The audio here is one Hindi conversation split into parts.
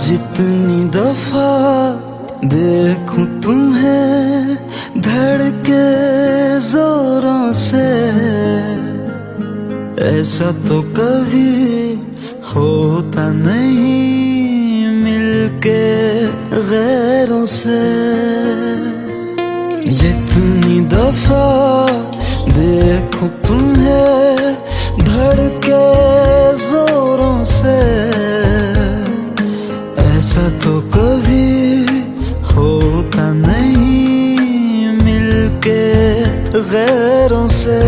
जितनी दफा देखूं तुम्हें धड़के जोरों से, ऐसा तो कभी होता नहीं मिलके गैरों से। जितनी दफा देखूं तुम्हें धड़के जोरों से, ऐसा तो कभी होता नहीं मिलके गैरों से।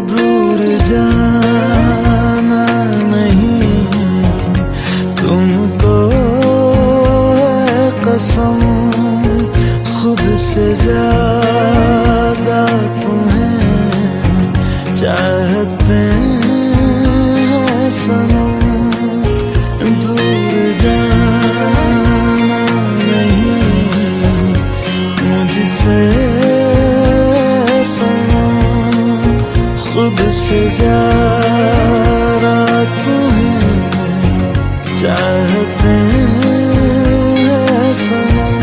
दूर जाना नहीं तुमको है कसम, खुद से ज्यादा तुम्हें चाहते हैं सनम। खुद से ज़्यादा तुम्हें चाहते हैं सनम।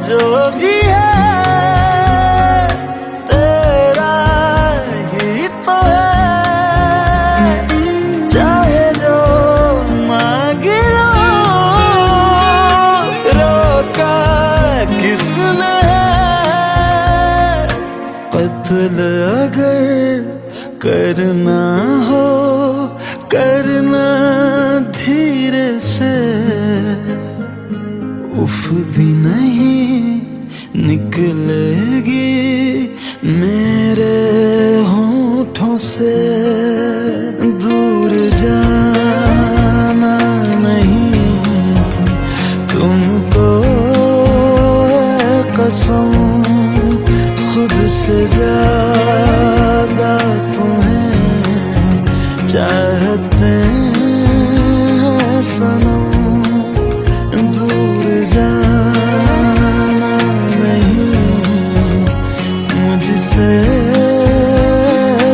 जो भी है तेरा ही तो है, चाहे जो मांग लो, रोका किसने है। कत्ल अगर करना हो करना धीरे से, उफ भी नहीं निकलेगी मेरे होठों से। दूर जाना नहीं तुमको है कसम, खुद से ज्यादा तुम्हें चाहते हैं सनम। जाना नहीं मुझसे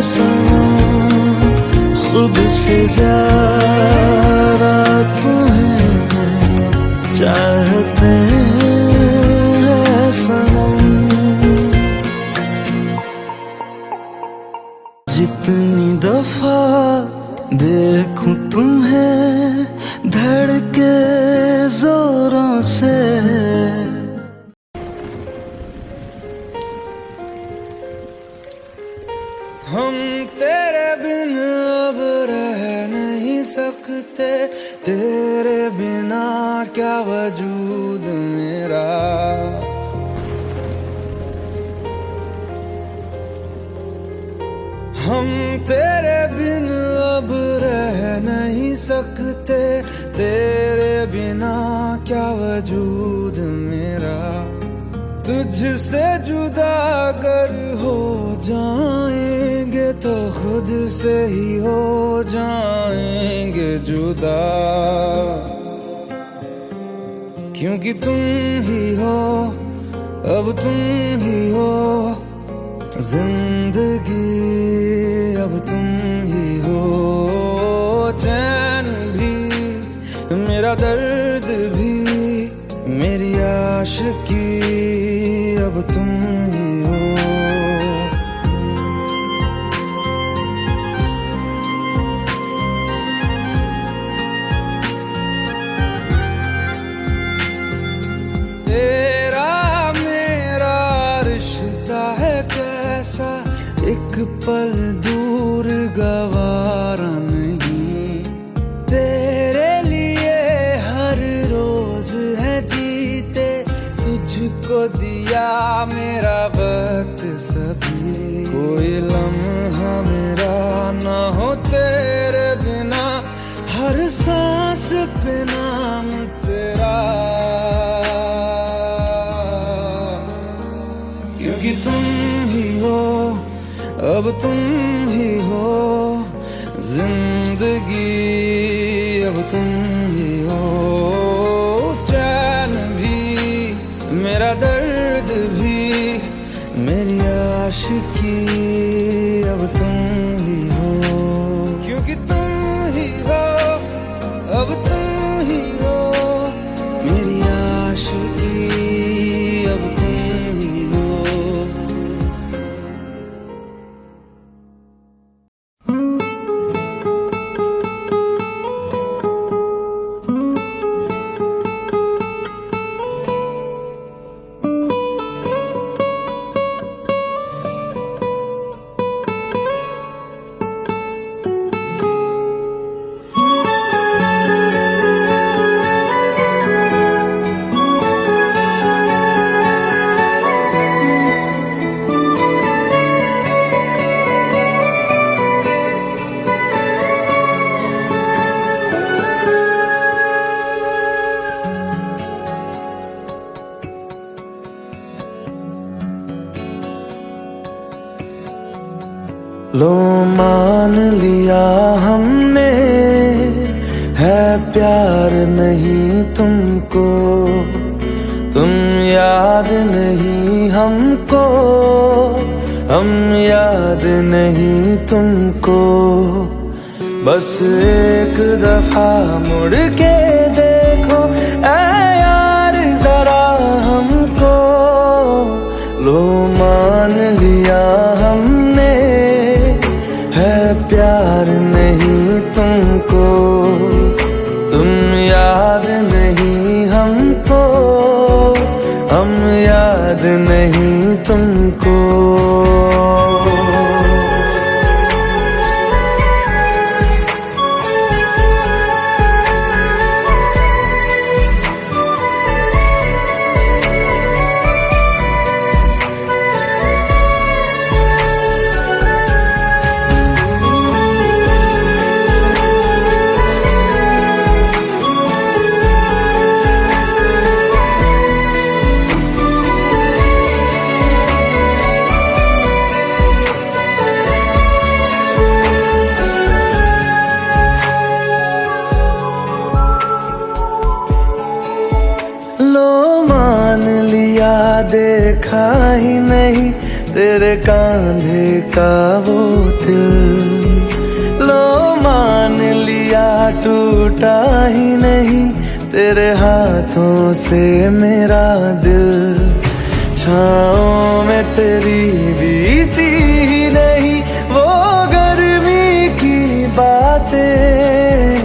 सनम, खुद से ज्यादा तुम्हें चाहते हैं सनम। जितनी दफा देखूं तुम्हें धड़के जोरों से, हम तेरे बिन अब रह नहीं सकते, तेरे बिना क्या वजूद मेरा। हम तेरे बिन अब रह नहीं सकते, तेरे बिना क्या वजूद मेरा। तुझसे जुदा अगर हो जाएंगे तो खुद से ही हो जाएंगे जुदा, क्योंकि तुम ही हो अब तुम ही हो जिंदगी, अब तुम ही हो चैन भी मेरा दर्द भी मेरी आशिकी, अब तुम ही हो। तेरा मेरा रिश्ता है कैसा, एक पल दूर गवारा नहीं। तेरे लिए हर रोज है जीते, तुझको दिया मेरा वक्त सभी। कोई लम्हा मेरा ना हो तेरे बिना, हर सांस पे नाम तेरा। अब तुम ही हो जिंदगी, अब तुम ही हो चैन भी, मेरा दर्द भी, मेरी आशिकी, अब तुम ही हो, क्योंकि तुम ही हो, अब तुम ही हो मेरी आशिकी, अब तुम ही हो। लो मान लिया हमने है प्यार नहीं तुमको, तुम याद नहीं हमको, हम याद नहीं तुमको, बस एक दफा मुड़ के देखो ऐ यार जरा हमको, लो मान लिया हमने है प्यार नहीं तुमको, तुम याद नहीं हमको, हम याद नहीं तुमको। देखा ही नहीं तेरे कांधे का वो दिल, लो मान लिया टूटा ही नहीं तेरे हाथों से मेरा दिल, छाँव में तेरी बीती ही नहीं वो गर्मी की बातें,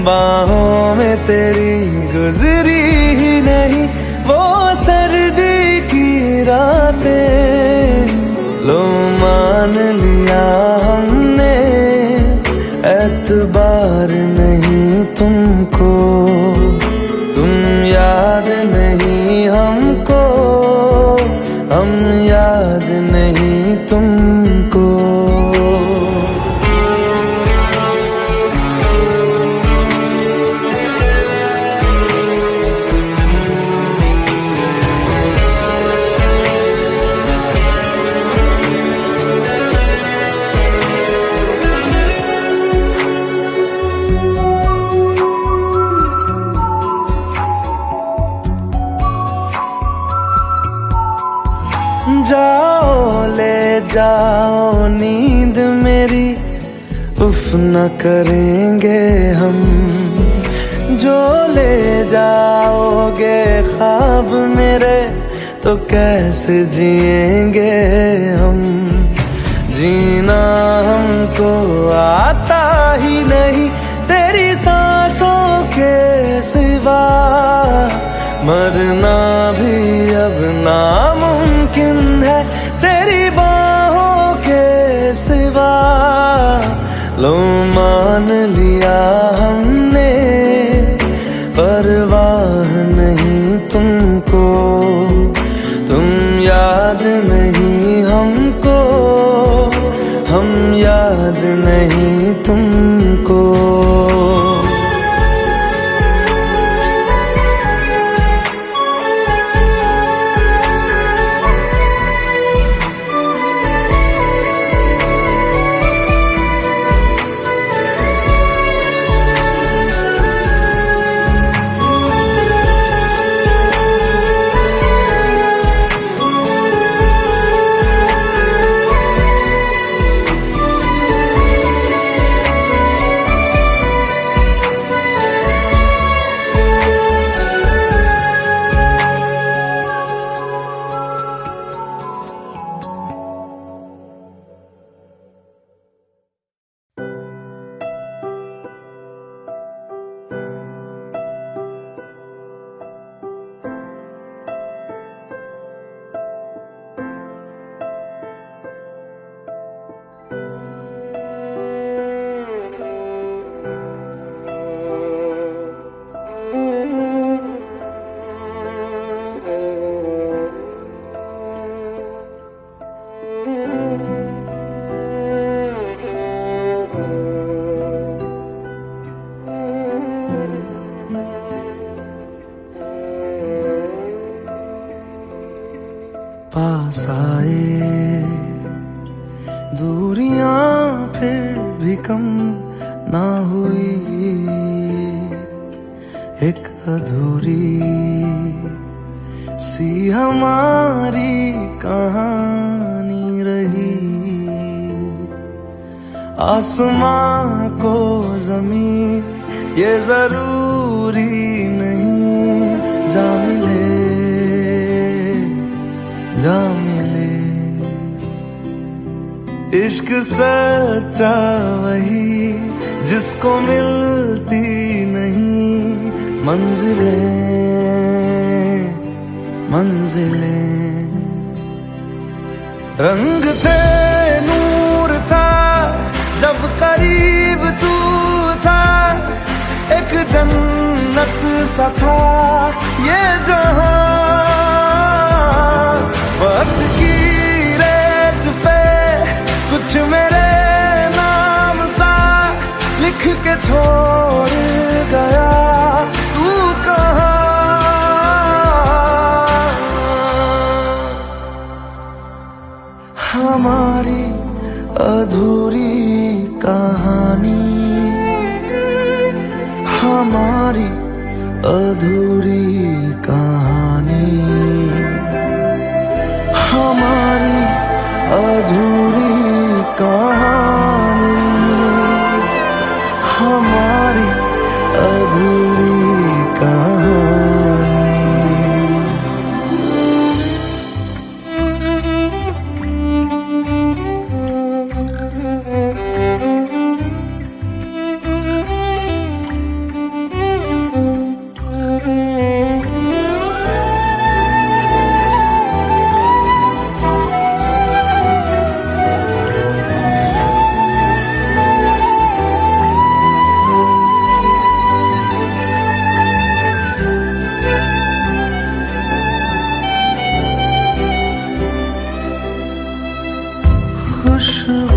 बाहों में तेरी गुजरी ही नहीं वो सर्दी की रातें, लो मान लिया हमने एतबार नहीं तुमको, तुम याद नहीं हमको, हम याद नहीं तुमको। जाओ ले जाओ नींद मेरी, उफ न करेंगे हम, जो ले जाओगे ख्वाब मेरे तो कैसे जिएंगे हम, जीना हमको आता ही नहीं तेरी सांसों के सिवा, मरना भी अब नामुमकिन है तेरी बाहों के सिवा, लो मान लिया हमने परवाह नहीं तुमको, तुम याद नहीं हमको, हम याद नहीं तुमको। पास आए, दूरियां फिर भी कम ना हुई, एक अधूरी सी हमारी कहानी रही। आसमां को जमीन ये जरूरी नहीं, जा मिले जा मिले। इश्क सच्चा वही जिसको मिलती नहीं मंजिलें मंजिलें। रंग थे नूर था जब करीब तू था, एक जन्नत सा था ये जहां। वक्त की रेत पे कुछ मेरे नाम सा लिख के छोड़ गया, तू कहाँ? हमारी अधूरी कहानी, हमारी अधूरी कहानी, हमारी अधूरी कहानी, हमारी अधूरी कहानी।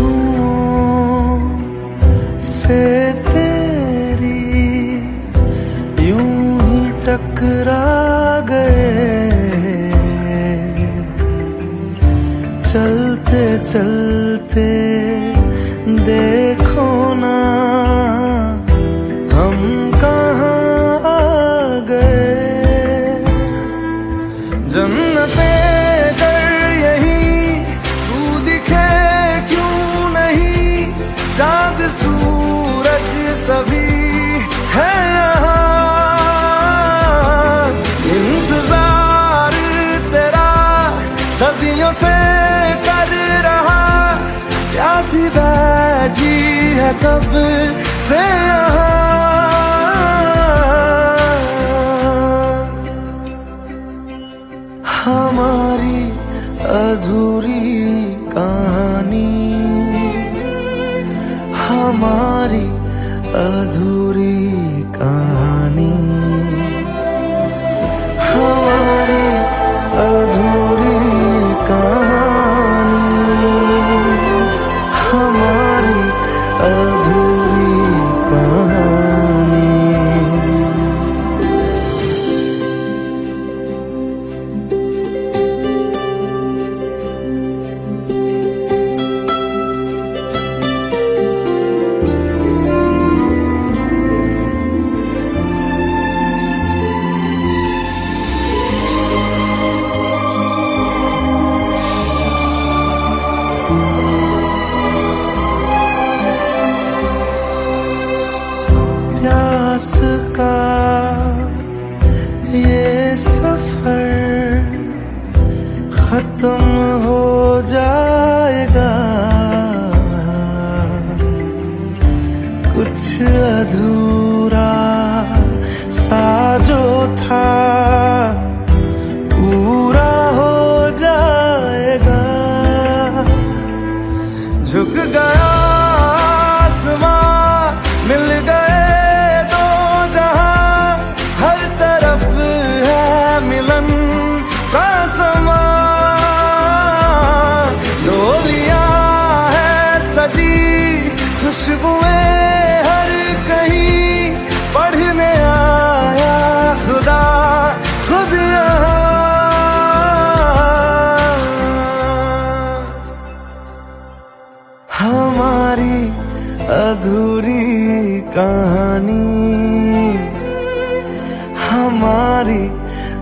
खुशबुओं से तेरी यूं ही टकरा गए, चलते चलते देखो ना हम कहाँ आ गए। जन्नते चांद सूरज सभी है यहाँ, इंतजार तेरा सदियों से कर रहा, प्यासी बैठी है कब से यहाँ। हमारी अधूरी कहानी, हमारी अधूरी कहानी, हमारी अधूरी कहानी, हमारी अधूरी कहानी।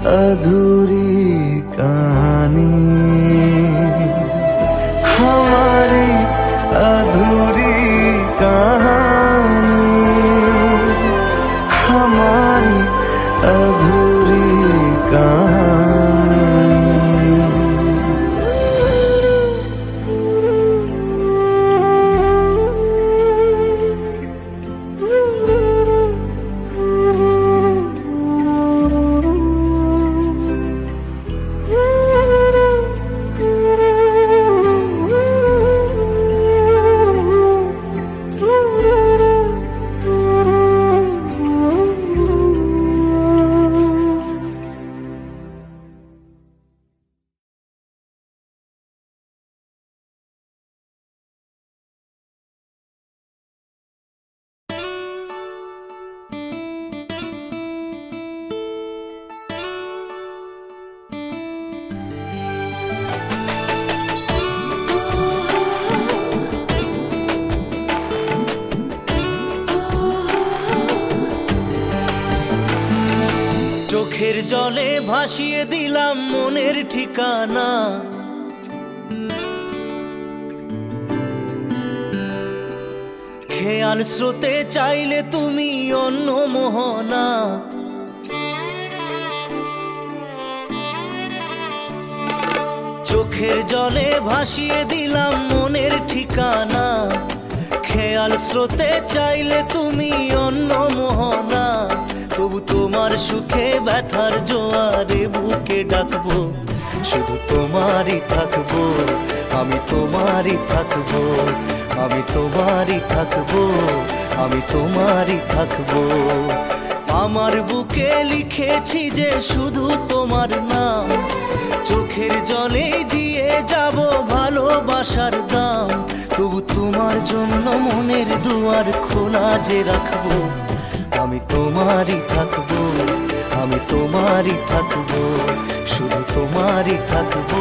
अधूरी कहानी, हमारी अधूरी कहानी, हमारी अधूरी कहानी। চোখের জলে ভাসিয়ে দিলাম মনের ঠিকানা, খেয়াল স্রোতে চাইলে তুমি অন্য মোহনা। চোখের জলে ভাসিয়ে দিলাম মনের ঠিকানা, খেয়াল স্রোতে চাইলে তুমি অন্য মোহনা। তবু তোমার সুখে ব্যথার জোয়ারে বুকে ডাকবো, শুধু তোমারই থাকবো, আমি তোমারই থাকবো, আমি তোমারই থাকবো, আমি তোমারই থাকবো। আমার বুকে লিখেছি যে শুধু তোমার নাম, চোখের জলে দিয়ে যাব ভালোবাসার দাম। তবু তোমার জন্য মনের দুয়ার খোলা যে রাখবো, আমি তোমারই থাকবো, আমি তোমারই থাকবো, শুধু তোমারই থাকবো,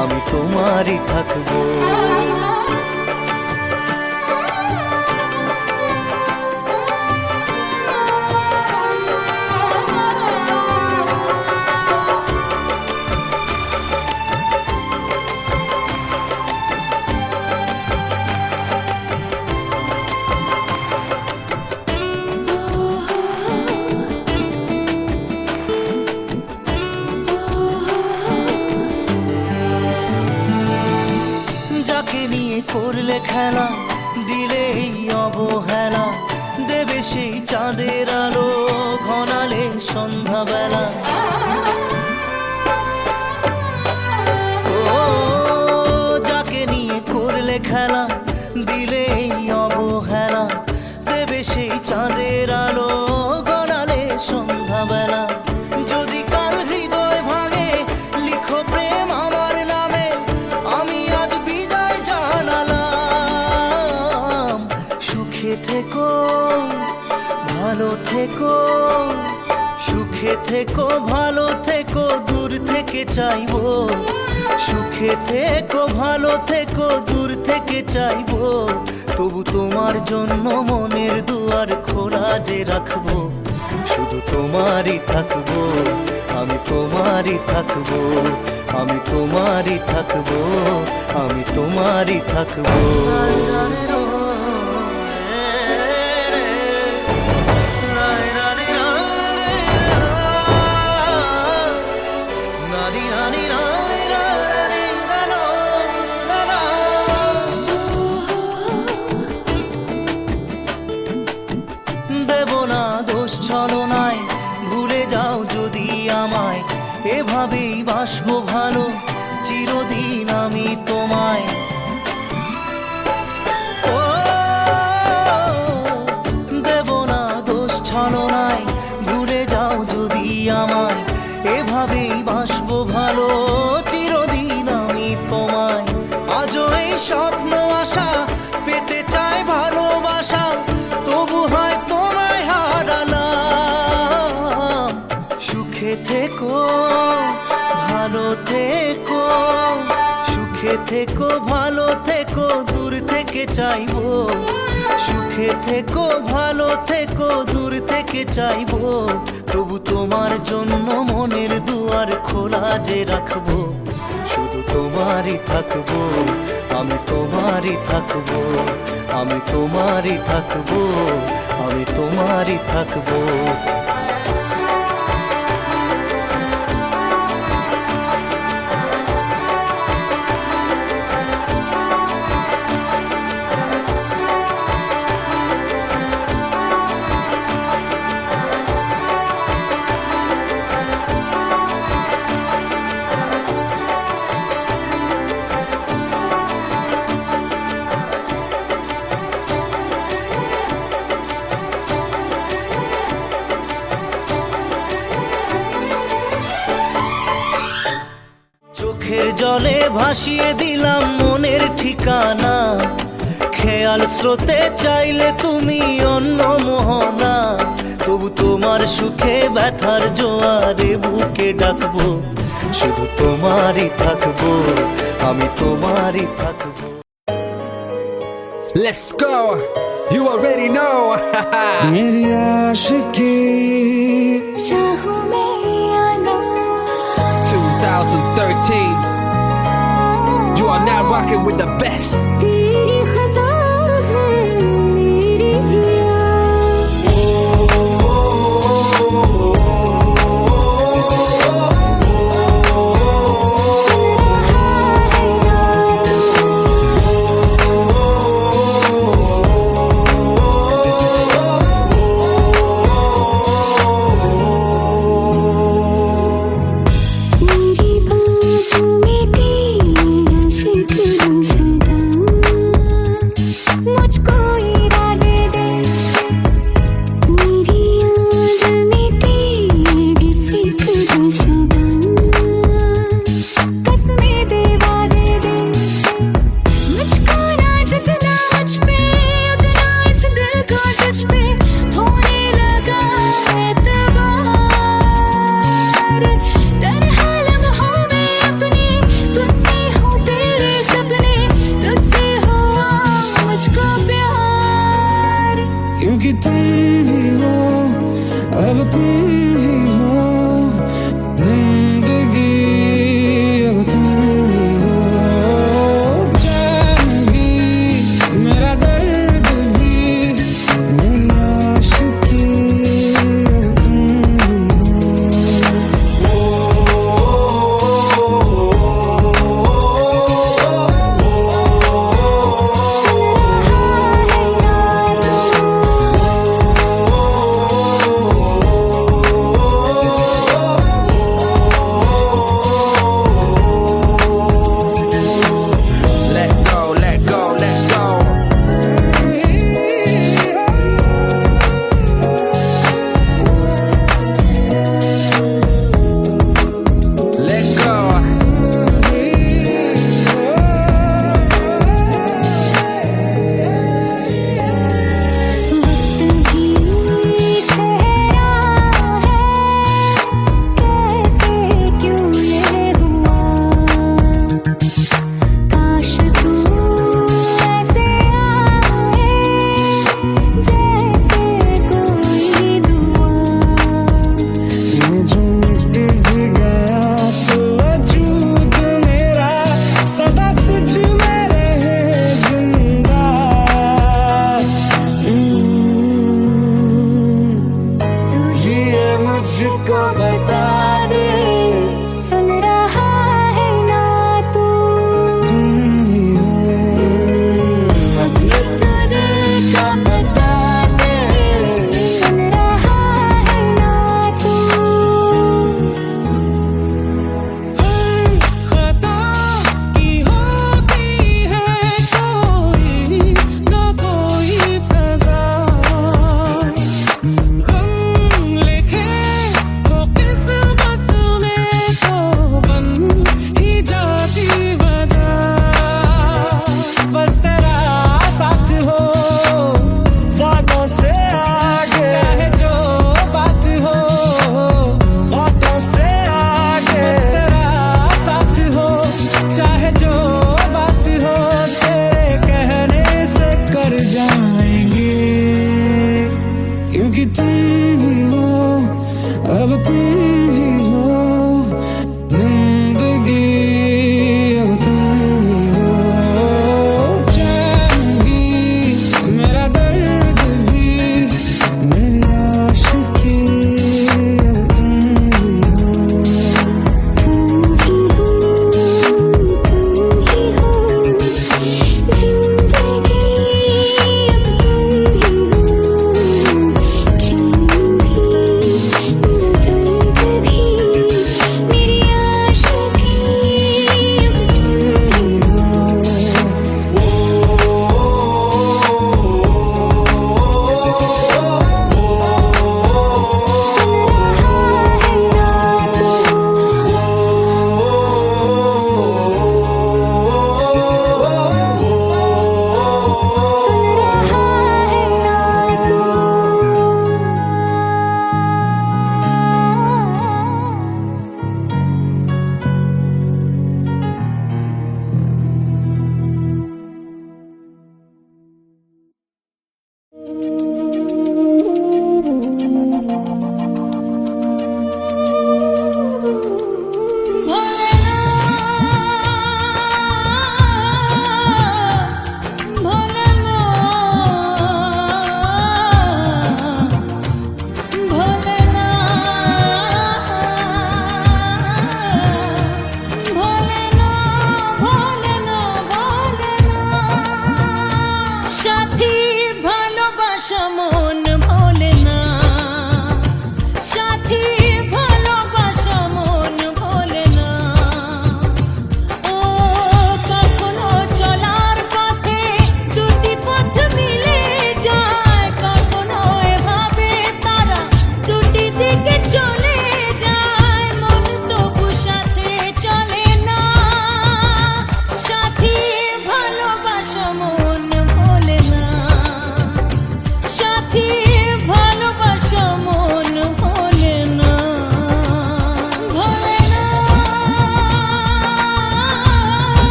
আমি তোমারই থাকবো। করলে খেলা দিলে এই অবহেলা, দেবে সেই চাঁদের আলো ঘনালে সন্ধ্যাবেলা। ও যাকে নিয়ে করলে খেলা দিলে এই অবহেলা, দেবে সেই চাঁদের আলো ঘনালে সন্ধ্যাবেলা। যদি কাল হৃদয় ভাঙে লিখো প্রেম আমার নামে, আমি আজ বিদায় জানালাম। সুখে থেকো ভালো থেকো, সুখে থেকো ভালো থেকো, দূর থেকে চাইবো। সুখে থেকো ভালো থেকো, দূর থেকে চাইবো। তবু তোমার জন্য মনের দুয়ার খোলা যে রাখবো, শুধু তোমারই থাকবো, আমি তোমারই থাকবো, আমি তোমারই থাকবো, আমি তোমারই থাকবো। দেব না দোষ ছলনায়, ভুলে যাও যদি আমায়, এভাবেই বাসবো ভালো চিরদিন আমি তোমায়। ও দেব না দোষ ছলনায়, ভুলে যাও যদি আমায়, এভাবেই বাসবো ভালো চিরদিন আমি তোমায়। আজও এই স্বপ্ন আশা পেতে চাই ভালোবাসা, তবু হয় তোমায় হারালাম। সুখে থেকো ভালো থেকো, সুখে থেকো ভালো থেকো, দূর থেকে চাইবো। সুখে থেকো ভালো থেকো, দূর থেকে চাইবো। তবু তোমার জন্য মনের কাজে রাখবো, শুধু তোমারই থাকবো, আমি তোমারই থাকবো, আমি তোমারই থাকবো, আমি তোমারই থাকবো। চোখের জলে ভাসিয়ে দিলাম মনের ঠিকানা, খেয়াল স্রোতে চাইলে তুমি অন্য মোহনা, তবু তোমার সুখে ব্যথার জোয়ারে বুকে ডাকবো, শুধু তোমারই থাকবো, আমি তোমারই থাকবো। Let's go. You already know. मेरी आशिकी 2013. You are now rocking with the best. तेरी खता है मेरी जिया मेरी बाहों में तेरा जिक्र सदा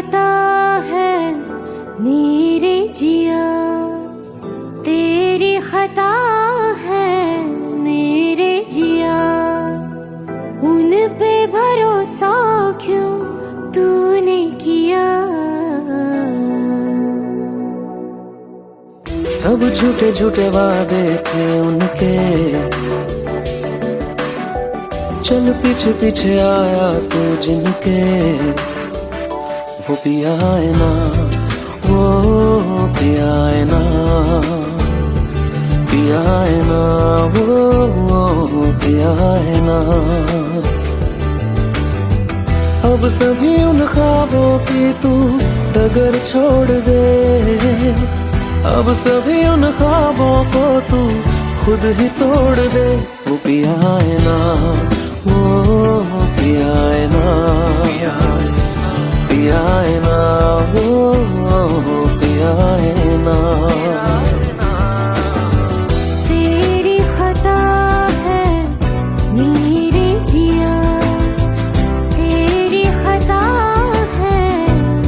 खता है मेरे जिया, तेरी खता है मेरे जिया, उन पे भरोसा क्यों तूने किया। सब झूठे झूठे वादे थे उनके, चल पीछे पीछे आया तू जिनके, वो पिया है ना, वो पिया है ना, पिया है ना, वो पिया है ना। अब सभी उन ख्वाबों की तू डगर छोड़ दे, अब सभी उन ख्वाबों को तू खुद ही तोड़ दे। वो पिया है ना, वो पिया है ना, पिया है ना, वो पिया है ना। तेरी खता है मेरे जिया, तेरी खता है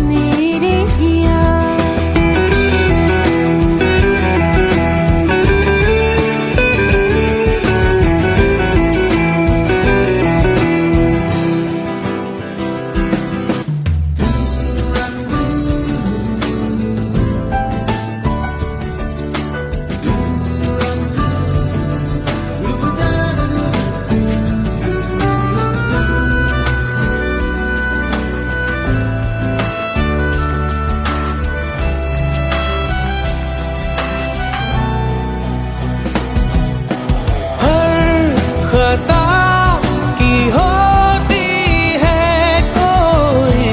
मेरे जिया। खता की होती है कोई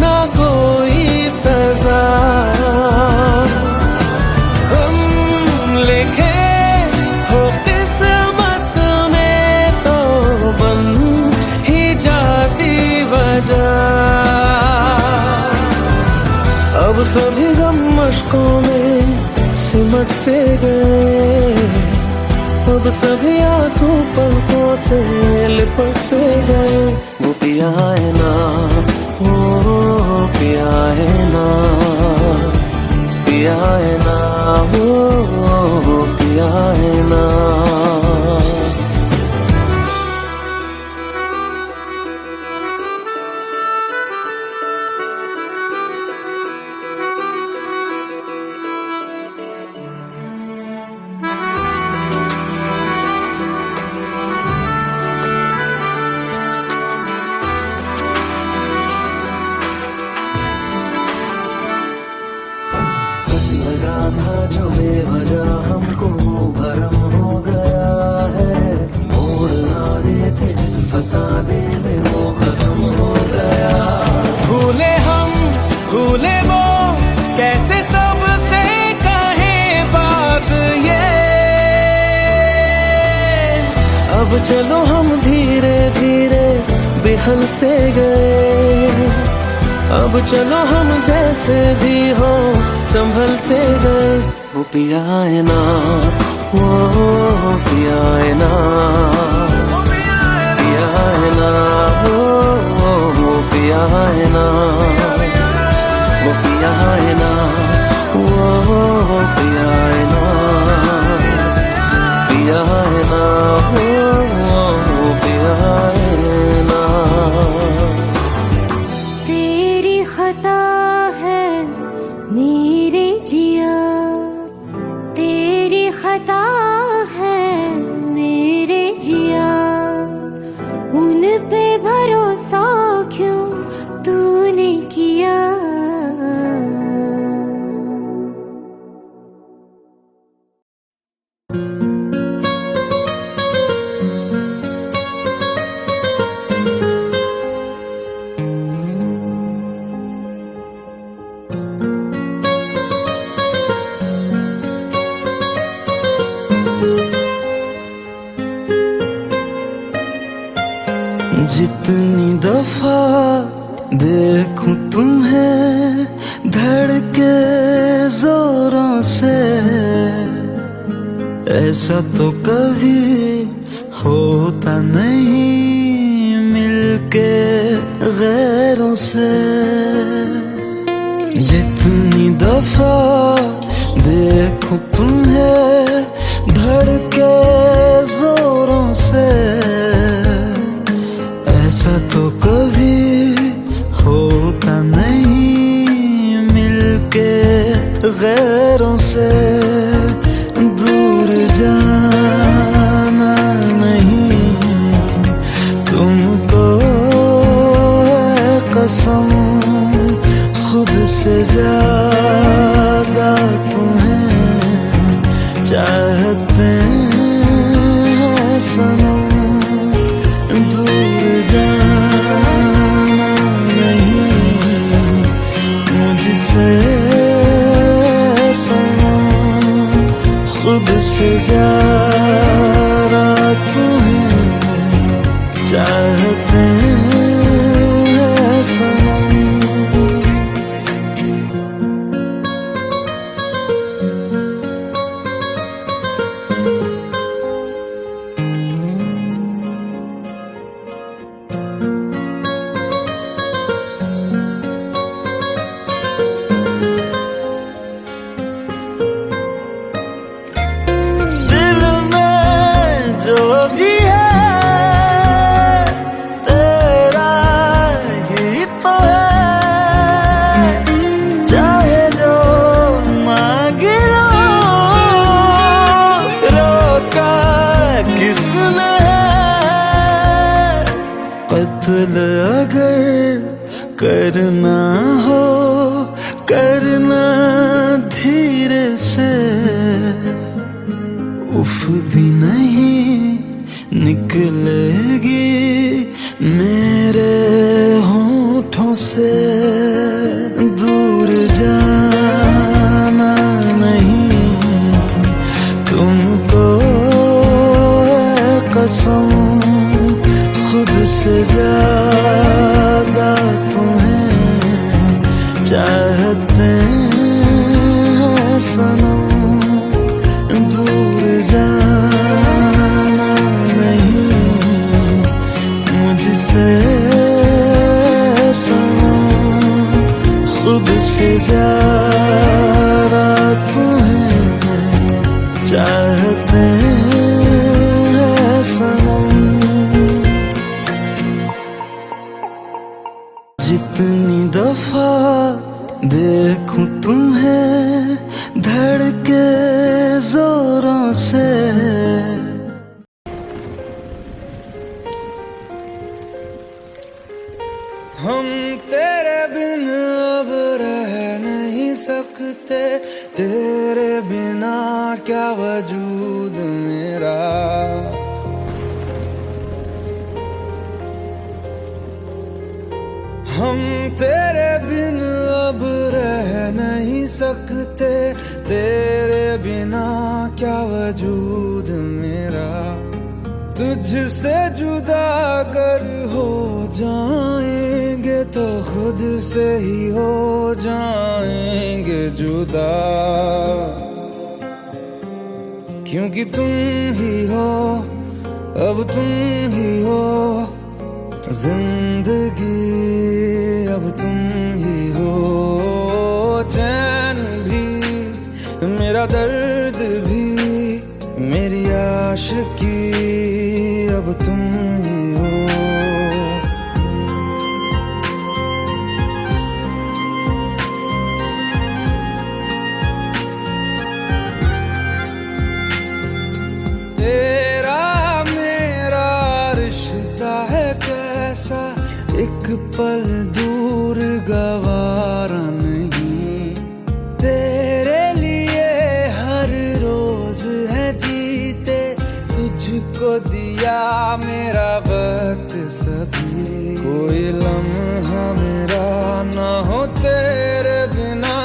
ना कोई सजा, हम लिखे हो किस्मत में तो बन ही जाती वजह। अब सभी गम मशकों में सिमट से गए, अब सभी आंसू पलकों से लिपट से गए। वो पिया है ना, वो पिया है ना, पिया है ना, वो पिया है ना। लगा था जो बेवजह हमको भरम हो गया है, मोड़ ना रहे थे जिस फसाने में वो खत्म हो गया। भूले हम भूले वो कैसे सबसे कहे बात ये, अब चलो हम धीरे धीरे बेहल से गए, अब चलो हम जैसे भी हो संभल से गए। वो पिया है ना, वो पिया है ना, पिया है ना, वो पिया है ना, वो पिया है ना, वो पिया है ना, पिया है ना, वो पिया है ना। तेरी खता है मेरे जिया, तेरी खता है मेरे जिया, उन पे भरोसा क्यों तूने किया। जितनी दफा देखूं तुम्हें धड़के जोरों से, ऐसा तो कभी होता नहीं मिल मिलके गैरों से। जितनी दफा देखूं तुम्हें धड़के जोरों से, ऐसा तो कभी होता नहीं मिलके गैरों से। दूर जाना नहीं तुमको है कसम, खुद से ज्यादा तुम्हें चाहते हैं सनम। दूर जाना नहीं मुझसे सनम, खुद से ज्यादा तुम्हें चाहते हैं सनम। कत्ल अगर करना हो करना धीरे से, उफ भी नहीं निकलेगी मेरे होठों से। दूर जाना नहीं तुमको है कसम, खुद से ज्यादा तुम्हें चाहते हैं सनम। दूर जाना नहीं मुझसे सनम, खुद से ज्यादा तुम्हें चाहते हैं सनम। जितनी दफा देखूं तुम्हें धड़के जोरों से, हम तेरे बिन अब रह नहीं सकते, तेरे बिना क्या वजूद मेरा। हम तेरे बिन अब रह नहीं सकते, तेरे बिना क्या वजूद मेरा। तुझसे जुदा अगर हो जाएंगे तो खुद से ही हो जाएंगे जुदा। क्योंकि तुम ही हो, अब तुम ही हो जिंदगी, अब तुम ही हो चैन भी, मेरा दर्द भी, मेरी आशिकी, अब तुम ही हो। तेरा मेरा रिश्ता है कैसा, एक पल दूर गवारा नहीं। तेरे लिए हर रोज है जीते, तुझको दिया मेरा वक्त सभी। कोई लम्हा मेरा ना हो तेरे बिना,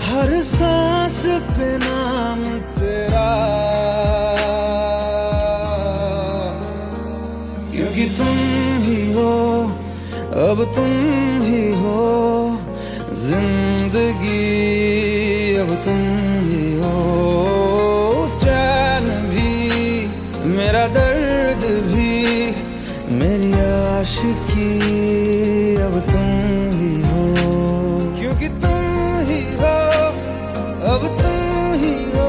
हर सांस पे नाम तेरा। क्योंकि तुम ही हो, अब तुम ही हो जिंदगी, अब तुम ही हो चैन भी, मेरा दर्द भी, मेरी आशिकी अब तुम ही हो, क्योंकि तुम ही हो, अब तुम ही हो।